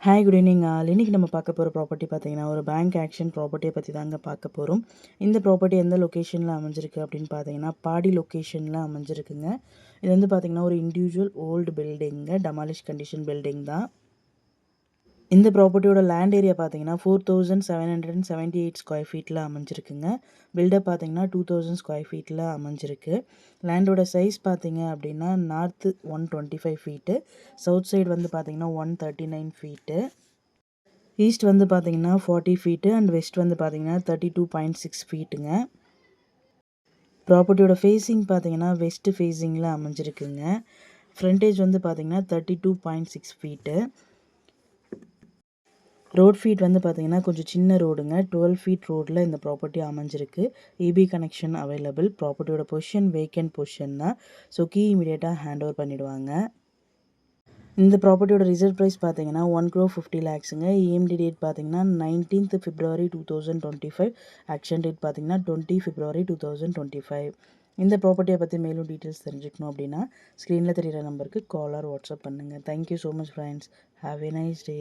Hi good evening all. இன்றைக்கி நம்ம பார்க்க போகிற ப்ராப்பர்ட்டி பார்த்தீங்கன்னா ஒரு பேங்க் ஆக்ஷன் ப்ராப்பர்ட்டியை பற்றி தாங்க பார்க்க போகிறோம். இந்த ப்ராப்பர்ட்டி எந்த லொக்கேஷனில் அமைஞ்சிருக்கு அப்படின்னு பார்த்தீங்கன்னா பாடி லொக்கேஷனில் அமைஞ்சிருக்குங்க. இது வந்து பார்த்திங்கன்னா ஒரு individual old building, demolish condition building தான். இந்த ப்ராப்பர்ட்டியோட லேண்ட் ஏரியா பார்த்தீங்கன்னா 4778 ஸ்கொயர் ஃபீட்டில் அமைஞ்சிருக்குங்க. பில்டப் பார்த்தீங்கன்னா 2000 ஸ்கொயர் ஃபீட்டில் அமைஞ்சிருக்கு. லேண்டோட சைஸ் பார்த்தீங்க அப்படின்னா நார்த்து 125 ஃபீட்டு, சவுத் சைடு வந்து பார்த்தீங்கன்னா 139 ஃபீட்டு, ஈஸ்ட் வந்து பார்த்தீங்கன்னா 40 ஃபீட்டு அண்ட் வெஸ்ட் வந்து பார்த்தீங்கன்னா 32.6 ஃபீட்டுங்க. ப்ராப்பர்ட்டியோட ஃபேஸிங் பார்த்தீங்கன்னா வெஸ்ட் ஃபேஸிங்கில் அமைஞ்சிருக்குங்க. ஃப்ரண்டேஜ் வந்து பார்த்தீங்கன்னா 32.6 ஃபீட்டு. ரோட் ஃபீட் வந்து பார்த்தீங்கன்னா கொஞ்சம் சின்ன ரோடுங்க. 12 ஃபீட் ரோடில் இந்த ப்ராப்பர்ட்டி அமைஞ்சிருக்கு. EB connection available. ப்ராப்பர்ட்டியோட பொசிஷன் வேக்கன்ட் பொசிஷன் தான். ஸோ கீ இமீடியட்டாக ஹேண்ட் ஓவர் பண்ணிவிடுவாங்க. இந்த ப்ராப்பர்ட்டியோட ரிசர்வ் ப்ரைஸ் பார்த்தீங்கன்னா 1,50,00,000ங்க. இஎம்டி டேட் பார்த்தீங்கன்னா 19th February 2025. ஆக்ஷன் டேட் பார்த்தீங்கன்னா 20 February 2025. இந்த ப்ராப்பர்ட்டியை பற்றி மேலும் டீட்டெயில்ஸ் தெரிஞ்சுக்கணும் அப்படின்னா ஸ்க்ரீனில் தெரிகிற நம்பருக்கு கால் ஆர் வாட்ஸ்அப் பண்ணுங்கள். Thank you so much friends. Have a nice day.